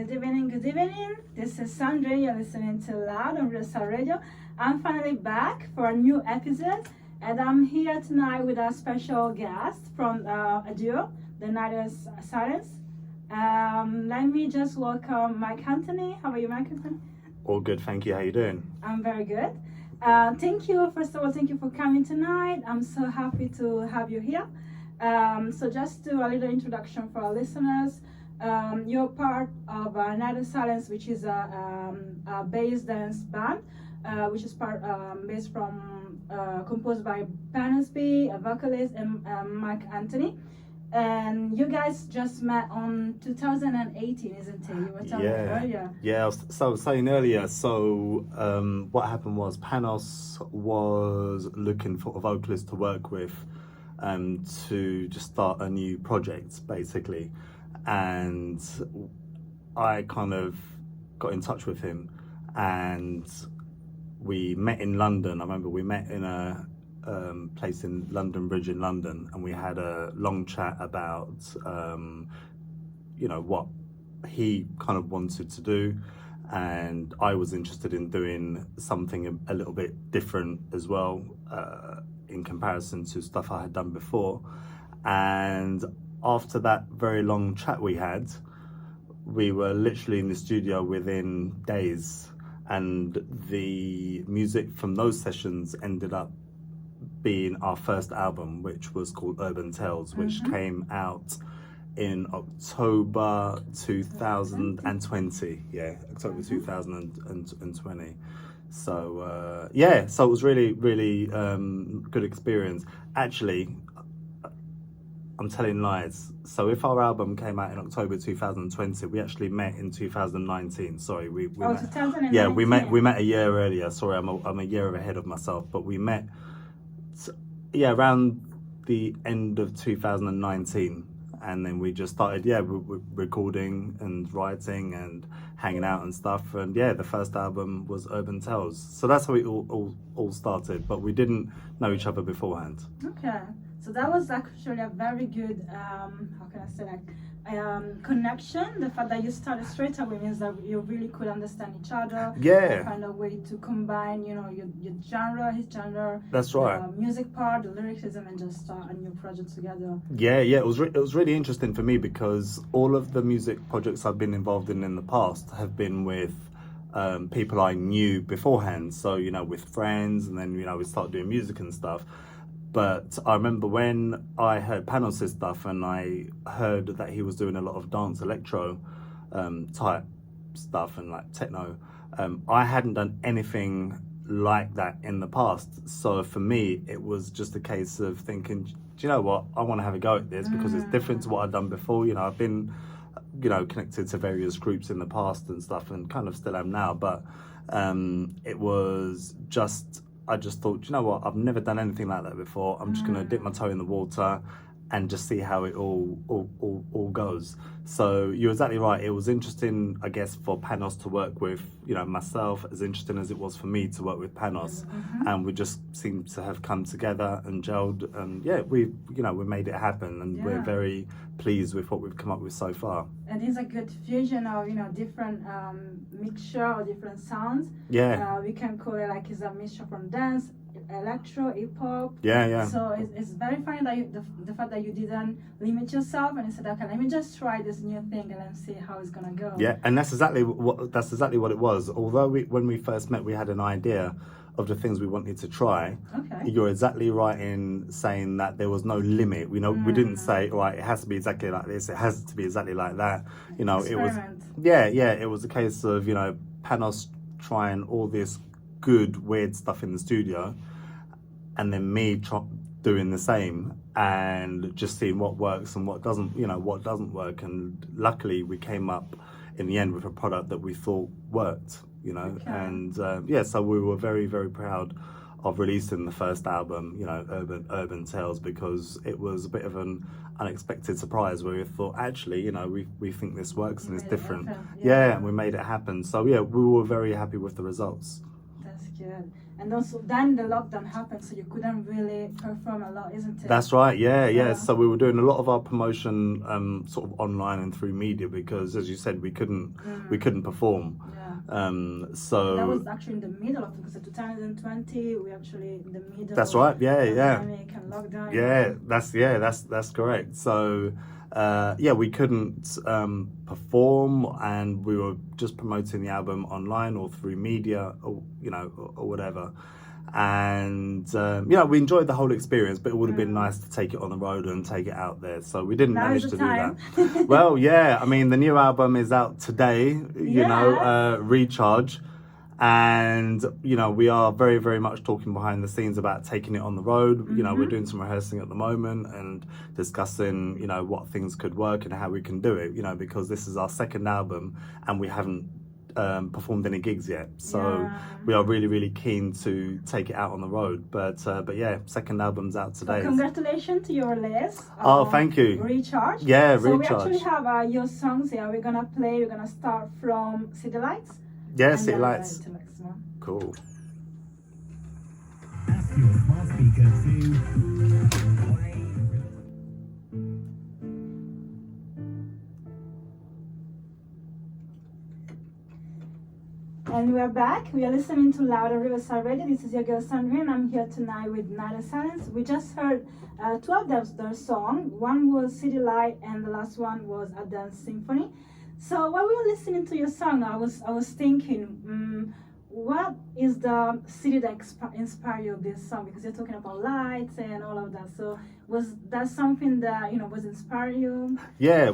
Good evening, good evening. This is Sandrine. You're listening to Loud on Riverside Radio. I'm finally back for a new episode, and I'm here tonight with our special guest from a duo, the Nyther Silence. Let me just welcome Mike Anthony. How are you, Mike Anthony? All good, thank you. How you doing? I'm very good. Thank you, first of all, thank you for coming tonight. I'm so happy to have you here. So just do a little introduction for our listeners. You're part of Nyther Silence, which is a bass dance band, which is based from composed by Panosby, a vocalist, and Mike Anthony. And you guys just met on 2018, isn't it? You were telling me earlier. Yeah, I was saying earlier. So what happened was Panos was looking for a vocalist to work with to just start a new project, basically. And I kind of got in touch with him, and we met in London. I remember we met in a place in London Bridge in London, and we had a long chat about what he kind of wanted to do, and I was interested in doing something a little bit different as well, in comparison to stuff I had done before. And after that very long chat we had, we were literally in the studio within days, and the music from those sessions ended up being our first album, which was called Urban Tales, which came out in October 2020. October 2020. So so it was really good experience. Actually, I'm telling lies. So if our album came out in October 2020, we actually met in 2019. Sorry, we met. 2019. Yeah, we met a year earlier. Sorry, I'm a year ahead of myself. But we met, around the end of 2019, and then we just started, recording and writing and hanging out and stuff. And the first album was Urban Tales. So that's how it all started. But we didn't know each other beforehand. Okay. So that was actually a very good, connection. The fact that you started straight away means that you really could understand each other. Yeah. Find a way to combine, your genre, his genre. That's right. The music part, the lyricism, and just start a new project together. Yeah. It was really interesting for me because all of the music projects I've been involved in the past have been with people I knew beforehand. So, with friends, and then, we started doing music and stuff. But I remember when I heard Panos' stuff, and I heard that he was doing a lot of dance electro type stuff and like techno. I hadn't done anything like that in the past. So for me, it was just a case of thinking, do you know what? I want to have a go at this because it's different to what I've done before. I've been, connected to various groups in the past and stuff, and kind of still am now. But it was just... I just thought, you know what, I've never done anything like that before. I'm just going to dip my toe in the water and just see how it all goes. So you're exactly right. It was interesting, I guess, for Panos to work with, myself, as interesting as it was for me to work with Panos. And we just seemed to have come together and gelled. And we made it happen. And we're very pleased with what we've come up with so far. And it's a good fusion of, different mixture or different sounds. Yeah. We can call it like it's a mixture from dance, electro, hip hop. Yeah. So it's very funny that the fact that you didn't limit yourself and you said, okay, let me just try this new thing and then see how it's gonna go. Yeah, and that's exactly what it was. Although when we first met, we had an idea of the things we wanted to try. Okay. You're exactly right in saying that there was no limit. We didn't say, right, it has to be exactly like this. It has to be exactly like that. Experiment. It was it was a case of Panos trying all this good weird stuff in the studio, and then me doing the same and just seeing what works and what doesn't work. And luckily we came up in the end with a product that we thought worked, Okay. And so we were very, very proud of releasing the first album, Urban Tales, because it was a bit of an unexpected surprise where we thought, actually, we think this works and it's different. And we made it happen. So we were very happy with the results. That's good. And also then the lockdown happened, so you couldn't really perform a lot, isn't it? That's right, yeah. So we were doing a lot of our promotion sort of online and through media because, as you said, we couldn't perform. So that was actually in the middle of, because 2020 we actually in the middle. That's right, yeah. Pandemic and lockdown. That's correct. So we couldn't perform, and we were just promoting the album online or through media, or whatever. And we enjoyed the whole experience, but it would have been nice to take it on the road and take it out there. So we didn't manage to do that. Well, yeah, I mean, the new album is out today. Recharge. And we are very, very much talking behind the scenes about taking it on the road. We're doing some rehearsing at the moment and discussing what things could work and how we can do it, because this is our second album and we haven't performed any gigs yet, so we are really, really keen to take it out on the road. But second album's out today. So congratulations to your release. Thank you. Recharge. Recharge. We actually have your songs here. We're gonna start from City Lights. City Lights. To next one. Cool. Ask your smart speaker to play. And we're back. We are listening to Louder Riverside Radio. This is your girl Sandrine. I'm here tonight with Nyther Silence. We just heard two of their songs. One was City Light, and the last one was A Dance Symphony. So while we were listening to your song, I was thinking, what is the city that inspired you of this song? Because you're talking about lights and all of that. So was that something that was inspiring you? I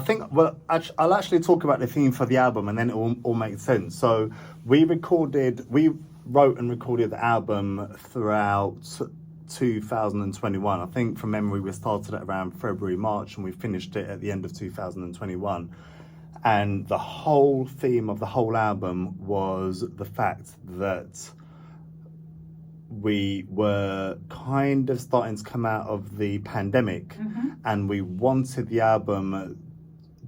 think. Well, I'll actually talk about the theme for the album, and then it will all make sense. So we wrote and recorded the album throughout 2021. I think from memory we started at around February, March, and we finished it at the end of 2021. And the whole theme of the whole album was the fact that we were kind of starting to come out of the pandemic, and we wanted the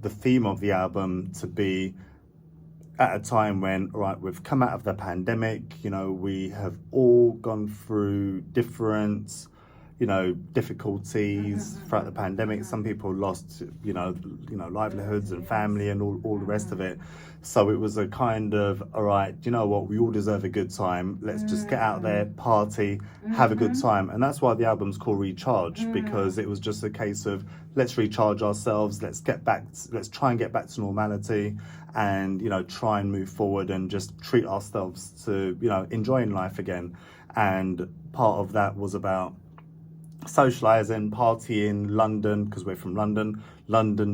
theme of the album to be at a time when, we've come out of the pandemic, we have all gone through different, difficulties throughout the pandemic. Some people lost, livelihoods and family and all the rest of it. So it was a kind of, all right, you know what, we all deserve a good time. Let's just get out there, party, have a good time. And that's why the album's called Recharge, because it was just a case of, let's recharge ourselves, let's try and get back to normality, and try and move forward and just treat ourselves to enjoying life again. And part of that was about socializing, partying, London, because we're from London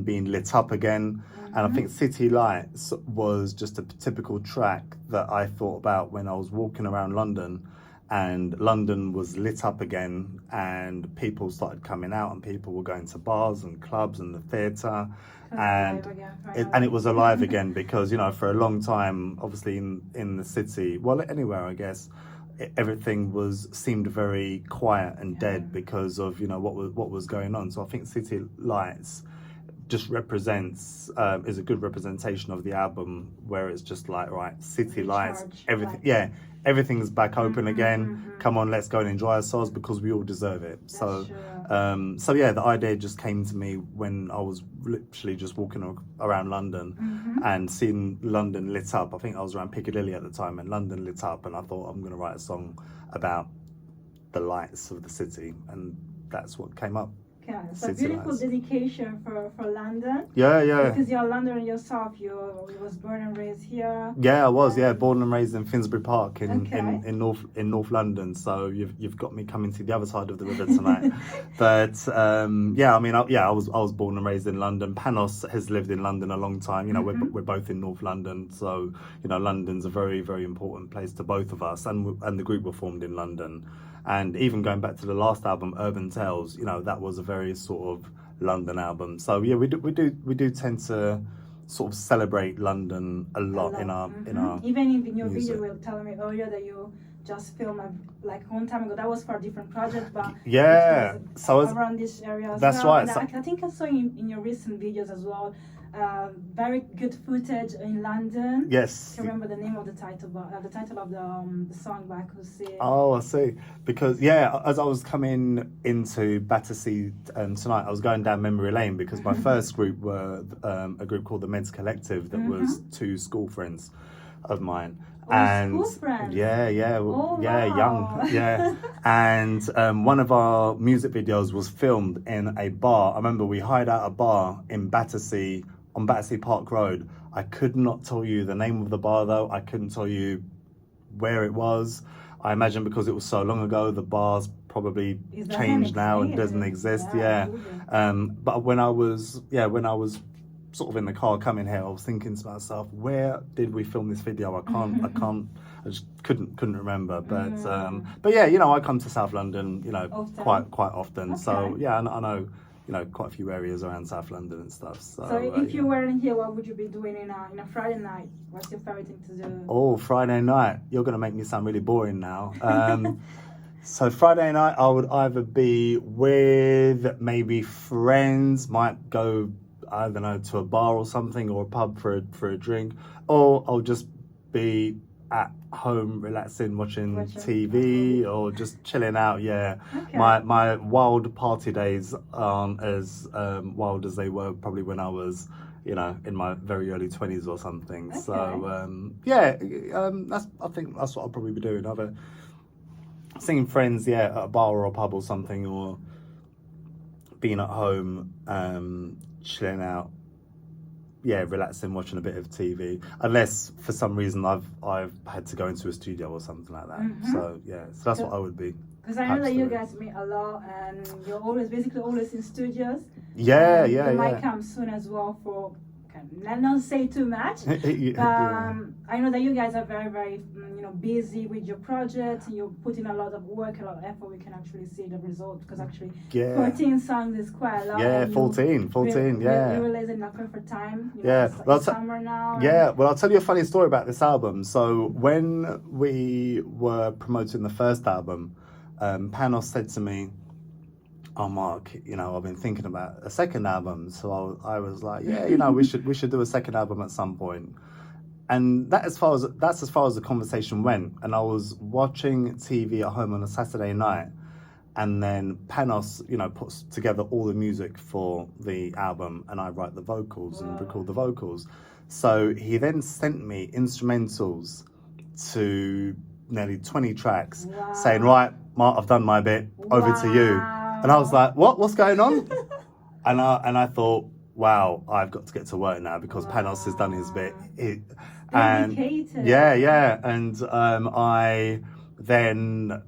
being lit up again. And I think City Lights was just a typical track that I thought about when I was walking around London, and London was lit up again, and people started coming out, and people were going to bars and clubs and the theatre, and it was alive again, because for a long time, obviously in the city, well, anywhere I guess, everything seemed very quiet and dead because of what was going on. So I think City Lights just represents is a good representation of the album, where it's just like, right, City Lights, everything, everything's back open again. Come on, let's go and enjoy ourselves, because we all deserve it. The idea just came to me when I was literally just walking around London and seeing London lit up. I think I was around Piccadilly at the time, and London lit up, and I thought, I'm going to write a song about the lights of the city, and that's what came up. Yeah, it's a beautiful dedication for London. Yeah. Because you're London yourself. You was born and raised here. Yeah, I was. Yeah, born and raised in Finsbury Park in North London. So you've got me coming to the other side of the river tonight. But I was born and raised in London. Panos has lived in London a long time. We're both in North London. So London's a very, very important place to both of us. And the group were formed in London. And even going back to the last album, Urban Tales, that was a very sort of London album. So yeah, we do tend to sort of celebrate London a lot in our even in your music. video, you were telling me earlier that you just filmed like one time ago. That was for a different project, but Yeah, it was so it's- around this area as that's well. right, And so- I think I saw in your recent videos as well. Very good footage in London. Yes. I can't remember the name of the title, but the title of the song, but I could see it. Oh, I see. Because as I was coming into Battersea tonight, I was going down memory lane because my first group were a group called the Meds Collective that was two school friends of mine. School friends? Yeah, Oh, yeah, wow. young, yeah. And one of our music videos was filmed in a bar. I remember we hired out a bar in Battersea, on Battersea Park Road. I could not tell you the name of the bar though. I couldn't tell you where it was. I imagine because it was so long ago, the bar's probably It doesn't changed now and exist. doesn't exist. Yeah, Yeah. But when I was sort of in the car coming here, I was thinking to myself, where did we film this video? I just couldn't remember. But yeah, I come to South London, Often? quite often. Okay. So yeah, I know, quite a few areas around South London and stuff. So if you weren't here, what would you be doing in a Friday night? What's your favorite thing to do? Oh, Friday night. You're going to make me sound really boring now. So Friday night, I would either be with maybe friends, might go, I don't know, to a bar or something, or a pub for a drink, or I'll just be at home relaxing, watching TV, or just chilling out. Yeah, Okay. my wild party days aren't as wild as they were probably when I was, in my very early 20s or something. Okay. So I think that's what I'll probably be doing. Either seeing friends, at a bar or a pub or something, or being at home, chilling out, relaxing, watching a bit of TV, unless for some reason I've had to go into a studio or something like that. So that's what I would be. Because I know that you guys meet a lot, and you're always in studios. Yeah. You might come soon as well for. Not say too much. I know that you guys are very, very, busy with your project. You're putting a lot of work, a lot of effort. We can actually see the result because actually 14 songs is quite a lot. Yeah, 14, yeah. You release it in a perfect time. It's summer now. Yeah, well, I'll tell you a funny story about this album. So when we were promoting the first album, Panos said to me, "Oh, Mark, I've been thinking about a second album." So I was like, "Yeah, we should do a second album at some point." And that's as far as the conversation went. And I was watching TV at home on a Saturday night, and then Panos, puts together all the music for the album, and I write the vocals and record the vocals. So he then sent me instrumentals to nearly 20 tracks, saying, "Right, Mark, I've done my bit. Over to you." And I was like, "What's going on?" and I thought, wow, I've got to get to work now because Panos has done his bit. Dedicated. Yeah. And I then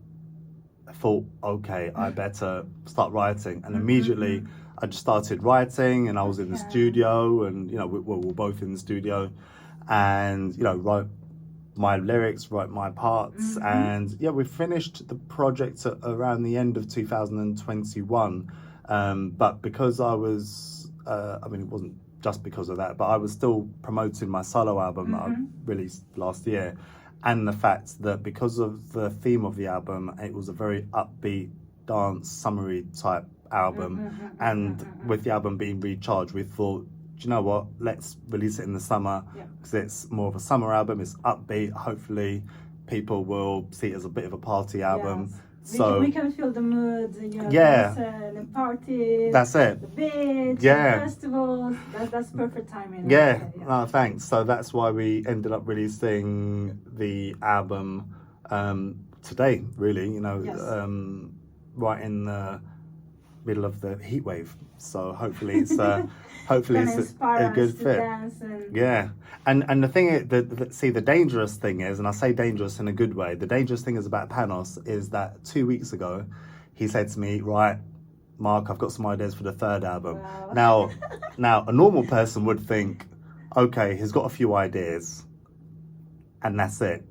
thought, okay, I better start writing. And immediately I just started writing, and I was in the studio, and we're both in the studio, and wrote my lyrics, wrote my parts, and we finished the project at around the end of 2021. But because I was, it wasn't just because of that, but I was still promoting my solo album that I released last year, and the fact that because of the theme of the album, it was a very upbeat dance summery type album, and with the album being Recharged, we thought, do you know what, let's release it in the summer because it's more of a summer album, it's upbeat, hopefully people will see it as a bit of a party album. Yes. So we can feel the mood, the parties, that's it. The beach, the festivals. That's perfect timing. No, thanks. So that's why we ended up releasing the album today, really, right in the middle of the heat wave. So hopefully it's a good fit. And the thing is, the dangerous thing is, and I say dangerous in a good way, the dangerous thing is about Panos is that 2 weeks ago he said to me, "Right, Mark, I've got some ideas for the third album." Wow. Now a normal person would think, okay, he's got a few ideas and that's it.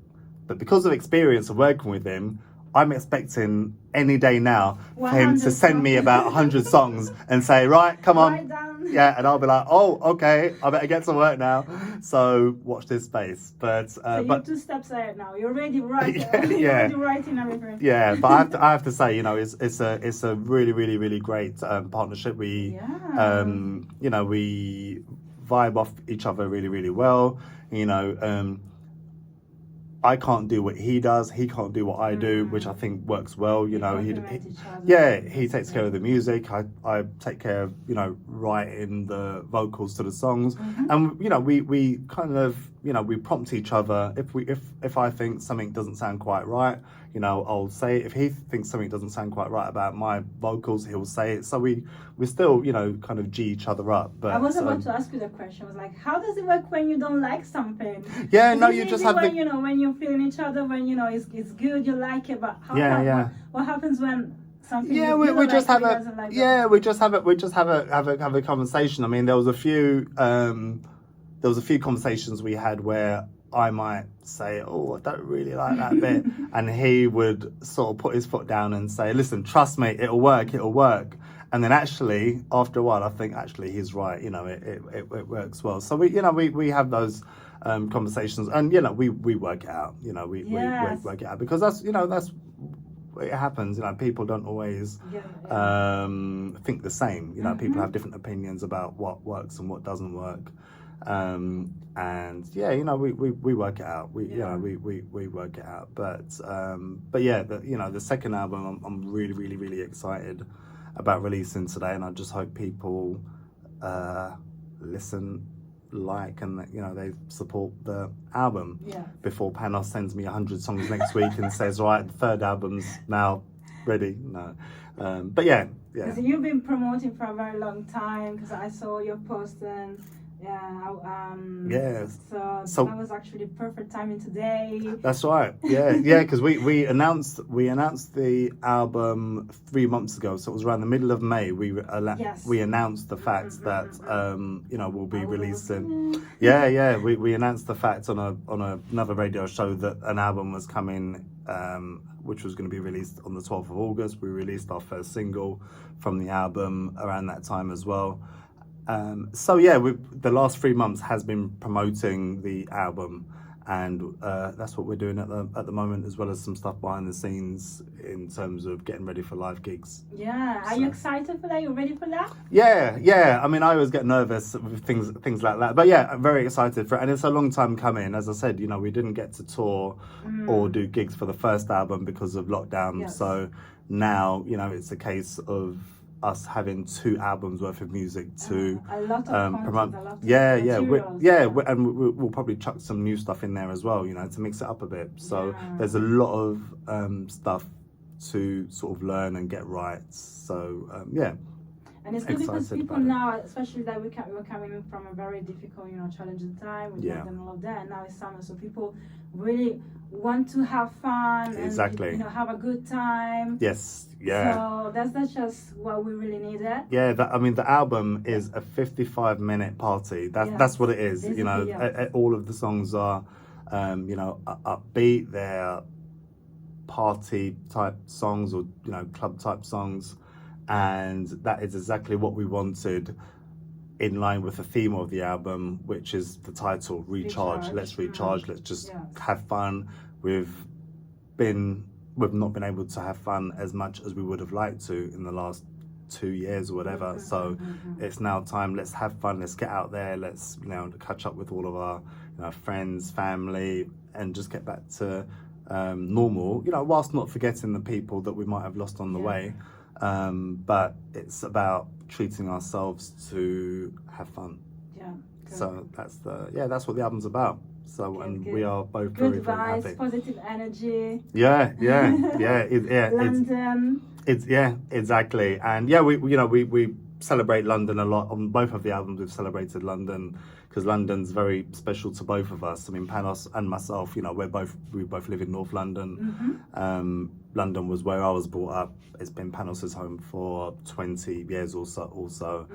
But because of experience of working with him, I'm expecting any day now for him 100 to send me about 100 songs and say, right, come on. Write down. Yeah, and I'll be like, oh, okay, I better get to work now. So watch this space. But So you're 2 steps ahead now. You're already writing. Yeah, You're yeah. already writing everything. yeah, but I have to say, you know, it's a really, really, really great partnership. We you know, we vibe off each other really, really well. You know, I can't do what he does. He can't do what I do, which I think works well. You know, he takes care of the music. I take care of, you know, writing the vocals to the songs, and you know, we kind of, you know, we prompt each other. If I think something doesn't sound quite right, you know, I'll say it. If he thinks something doesn't sound quite right about my vocals, he'll say it. So we still, you know, kind of G each other up. But I was about to ask you the question. I was like, how does it work when you don't like something? Yeah, no, you just have when, you know, when you're feeling each other, when, you know, it's good, you like it, but what happens when something we just have a like we just have a conversation. I mean, there was a few conversations we had where I might say, oh, I don't really like that bit, and he would sort of put his foot down and say, listen, trust me, it'll work. And then actually, after a while, I think actually he's right. You know, it works well. So we have those conversations, and you know, we work it out. You know, we work it out, because that's it happens. You know, people don't always think the same. You know, people have different opinions about what works and what doesn't work. And yeah, you know, we work it out. We work it out. But yeah, you know, the second album, I'm really, really, really excited about releasing today, and I just hope people listen, like, and you know, they support the album before Panos sends me 100 songs next week and says, right, the third album's now ready. No, but yeah. So you've been promoting for a very long time, because I saw your post and so that was actually perfect timing today. That's right. Yeah, because we announced the album 3 months ago, so it was around the middle of May. We announced the fact that you know, we'll be releasing. We announced the fact on another radio show that an album was coming, which was going to be released on the 12th of August. We released our first single from the album around that time as well. So yeah, the last 3 months has been promoting the album, and that's what we're doing at the moment, as well as some stuff behind the scenes in terms of getting ready for live gigs. Are you excited for that? You ready for that? Yeah. I mean, I always get nervous with things like that, but yeah, I'm very excited for it, and it's a long time coming. As I said, you know, we didn't get to tour or do gigs for the first album because of lockdown. So now, you know, it's a case of us having 2 albums worth of music to promote. And we'll probably chuck some new stuff in there as well, you know, to mix it up a bit. So there's a lot of stuff to sort of learn and get right. So And it's good because people now, especially that we're coming from a very difficult, you know, challenging time with and all of that, and now it's summer, so people really want to have fun and, you know, have a good time. So that's just what we really needed. I mean, the album is a 55-minute party. That's what it is. Basically, you know, all of the songs are, you know, upbeat. They're party type songs, or you know, club type songs, and that is exactly what we wanted, in line with the theme of the album, which is the title, Recharge. Let's recharge. Let's just have fun. We've not been able to have fun as much as we would have liked to in the last 2 years or whatever. So it's now time. Let's have fun. Let's get out there. Let's, you know, catch up with all of our, you know, friends, family, and just get back to normal. You know, whilst not forgetting the people that we might have lost on the way. But it's about treating ourselves to have fun. So that's what the album's about. So good. We are both very, very happy. Positive energy. London. It's exactly. And we celebrate London a lot. On both of the albums, we've celebrated London, because London's very special to both of us. I mean, Panos and myself, you know, we both live in North London. London was where I was brought up. It's been Panos's home for 20 years or so also.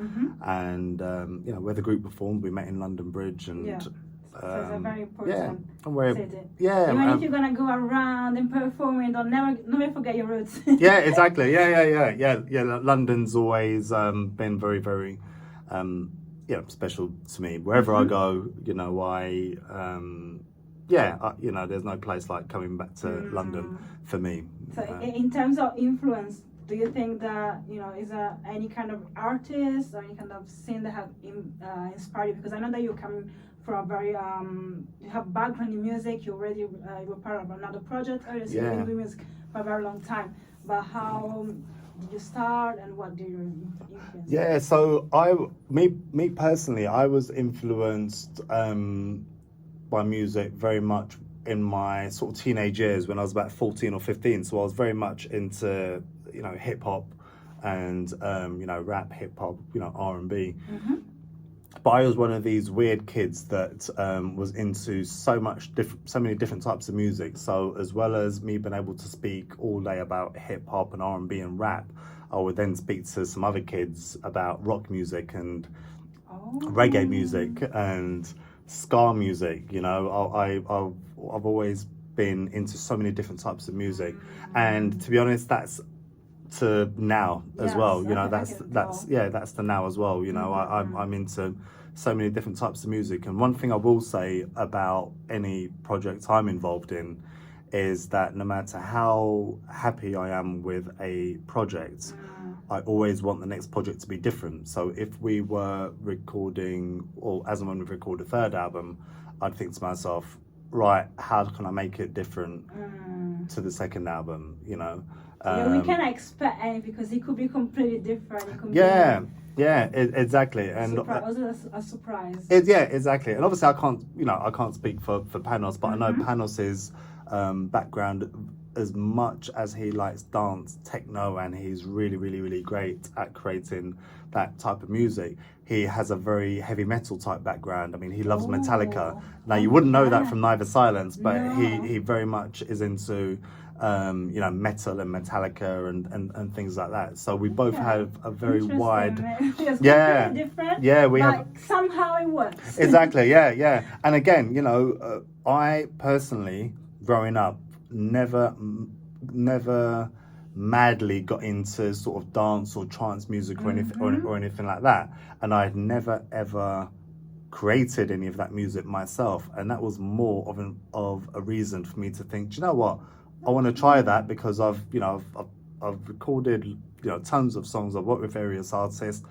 And you know, where the group performed, we met in London Bridge, and So it's a very yeah, important and we're, city. yeah, Even if you're gonna go around and performing, don't never forget your roots. yeah, exactly. Yeah. London's always been very, very, special to me. Wherever I go, there's no place like coming back to London for me. So in terms of influence, do you think that is there any kind of artist or any kind of scene that have inspired you? Because I know that you're coming from a very you have background in music. You already were part of another project, or you've been doing music for a very long time. But how did you start, and what did you influence? Yeah, so me personally, I was influenced by music very much in my sort of teenage years when I was about 14 or 15. So I was very much into hip hop and rap, hip hop, R&B. But I was one of these weird kids that was into so many different types of music. So as well as me being able to speak all day about hip hop and R&B and rap, I would then speak to some other kids about rock music and reggae music and ska music. I've always been into so many different types of music, and to be honest, that's to now as well. That's the now as well. I'm into so many different types of music, and one thing I will say about any project I'm involved in is that no matter how happy I am with a project, I always want the next project to be different. So if we were recording, or as and when we record a third album, I'd think to myself, right, how can I make it different to the second album? We can't expect anything because it could be completely different. It could Exactly. And also a surprise. Exactly. And obviously, I can't speak for Panos, but I know Panos's background, as much as he likes dance, techno, and he's really, really, really great at creating that type of music, he has a very heavy metal type background. I mean, he loves Metallica. Now, you wouldn't know that from Nyther Silence, but he very much is into metal and Metallica and things like that. So we both have a very wide, different. Have somehow it works. Exactly, yeah. And again, I personally, growing up, never madly got into sort of dance or trance music or anything like that, and I'd never ever created any of that music myself, and that was more of a reason for me to think, do you know what, I want to try that, because I've recorded tons of songs, I've worked with various artists,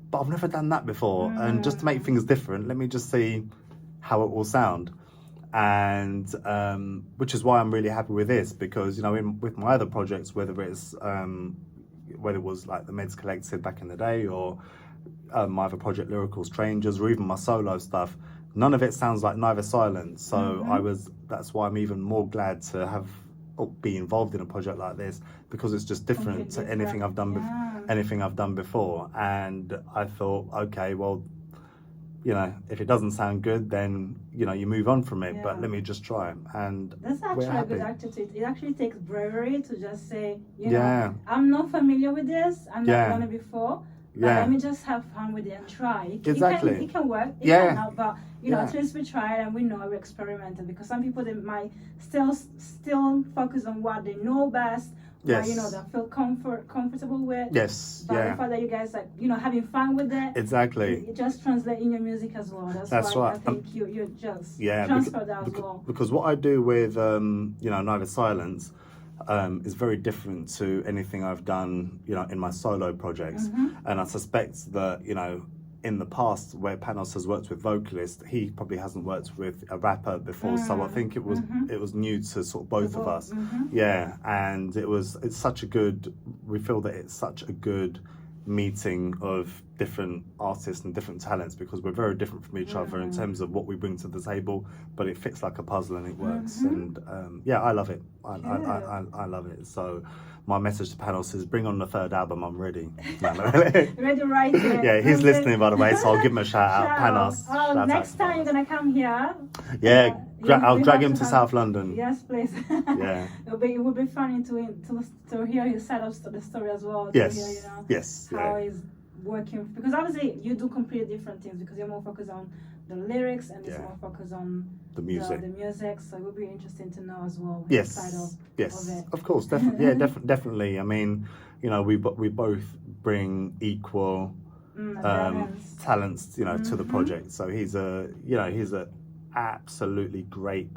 but I've never done that before, and just to make things different, let me just see how it will sound. And which is why I'm really happy with this, because with my other projects, whether it was like the Meds Collected back in the day, or my other project Lyrical Strangers, or even my solo stuff, none of it sounds like Nyther Silence. So that's why I'm even more glad to be involved in a project like this, because it's just different to anything I've done before. And I thought, okay, well, if it doesn't sound good, then you move on from it. But let me just try it, and that's actually a good attitude. It actually takes bravery to just say, I'm not familiar with this. I'm not done it before. But let me just have fun with it and try. It can work. It can help, but at least we tried and we know we experimented. Because some people, they might still focus on what they know best. Yes. Or, they feel comfortable with. Yes. But the fact that you guys having fun with it. Exactly. It just translates in your music as well. That's why right. I think you just transfer that as well. Because what I do with Nyther Silence is very different to anything I've done in my solo projects, and I suspect that in the past, where Panos has worked with vocalists, he probably hasn't worked with a rapper before. So I think it was new to sort of both of us. Yeah, and we feel that it's such a good meeting of different artists and different talents, because we're very different from each other in terms of what we bring to the table, but it fits like a puzzle and it works. And I love it. I love it. So my message to Panos is, bring on the third album, I'm ready. Ready right here. Yeah, he's listening, by the way, so I'll give him a shout out. Panos. Next time you're going to come here. Yeah, I'll drag him to South London. Yes, please. Yeah. It would be funny to hear his side of the story as well. Yes. To hear, how he's working, because obviously you do completely different things, because you're more focused on the lyrics and it's Yeah. more focused on The music. the music. So it would be interesting to know as well. Yes, Side of yes, it. of course, definitely, yeah, definitely. I mean, you know, we both bring equal Balance. talents, you know, to the Mhm. project. So he's a absolutely great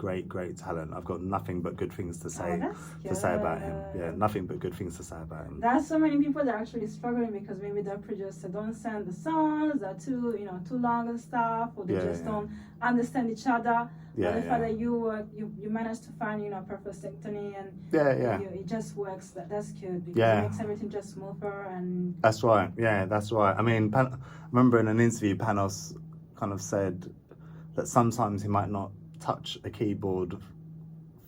talent. I've got nothing but good things to say That's about him. Yeah, good. nothing but good things to say about him. There's so many people that are actually struggling because maybe the producer don't send the songs, they're too long and stuff, or they just don't understand each other. Yeah, But the fact that you managed to find perfect synchrony and it just works. That's good, because it makes everything just smoother and. That's right. Yeah, that's right. I mean, I remember in an interview, Panos kind of said that sometimes he might not touch a keyboard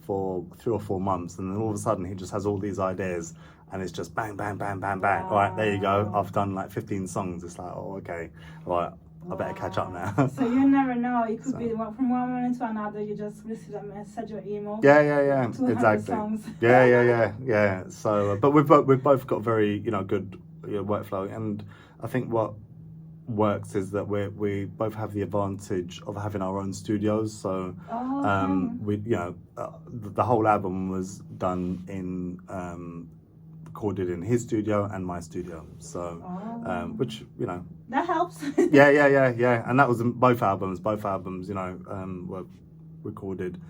for 3 or 4 months, and then all of a sudden he just has all these ideas, and it's just bang, bang, bang, bang, bang. All right, there you go. I've done like 15 songs. It's like, oh, okay, right, I better catch up now. So you never know. It could be from one moment to another. You just receive a message or email. Yeah, 200 exactly. songs. Yeah. So, but we've both got very good workflow, and I think what works is that we both have the advantage of having our own studios. So we the whole album was done in recorded in his studio and my studio. So which that helps. yeah, and that was in both albums. Both albums, were recorded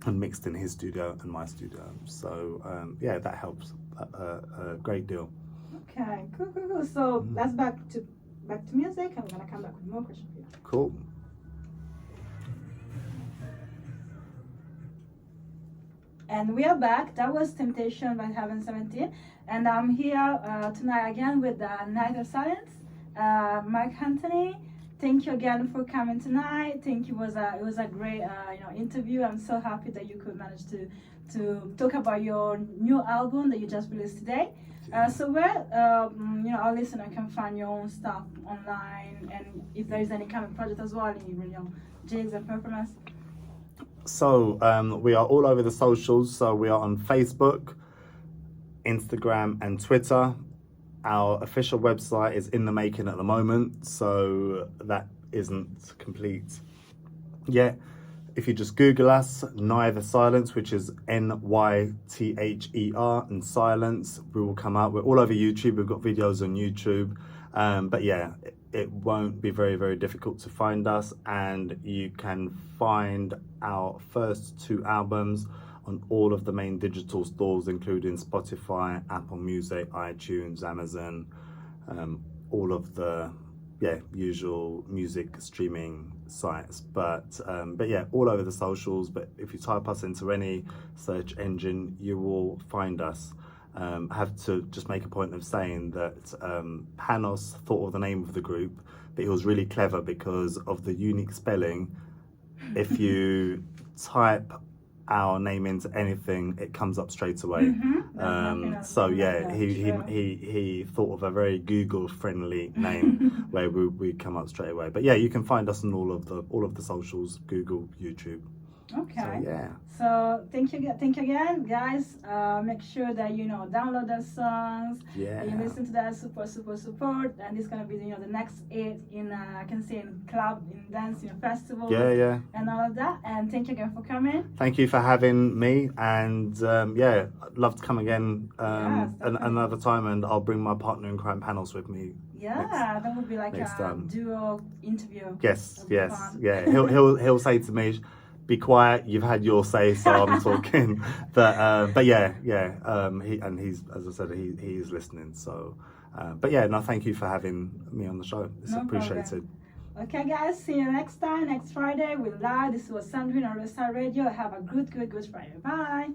and mixed in his studio and my studio. So that helps a great deal. Okay, cool. So let's back to music. I'm gonna come back with more questions for you. Cool. And we are back. That was Temptation by Heaven 17, and I'm here tonight again with Nyther Silence, Mark Anthony. Thank you again for coming tonight. Thank you. It was a great interview. I'm so happy that you could manage to talk about your new album that you just released today. So where our listener can find your own stuff online, and if there is any kind of project as well, gigs and performance. So we are all over the socials. So we are on Facebook, Instagram, and Twitter. Our official website is in the making at the moment, so that isn't complete yet. If you just Google us, Nyther Silence, which is NYTHER and Silence, we will come up. We're all over YouTube. We've got videos on YouTube. But yeah, it won't be very, very difficult to find us. And you can find our first 2 albums on all of the main digital stores, including Spotify, Apple Music, iTunes, Amazon, all of the usual music streaming sites, but yeah, all over the socials. But if you type us into any search engine, you will find us. I have to just make a point of saying that Panos thought of the name of the group, but he was really clever because of the unique spelling. If you type our name into anything, it comes up straight away. So yeah, he thought of a very Google friendly name where we come up straight away. But yeah, you can find us on all of the socials, Google, YouTube. Okay. So yeah. So thank you again, guys. Make sure that download the songs. Yeah. And you listen to that support, and it's gonna be the next 8 in I can say in club, in dance, festivals. Yeah. And all of that. And thank you again for coming. Thank you for having me, and I'd love to come again another time, and I'll bring my partner in crime, Panos, with me. Yeah, that would be like a duo interview. Yes. Yeah. He'll say to me, "Be quiet. You've had your say, so I'm talking." But yeah. He's, as I said, he's listening. So, but yeah, no, thank you for having me on the show. It's appreciated. Problem. Okay, guys. See you next time, next Friday. We're live. This was Sandrine on Riverside Radio. Have a good Friday. Bye.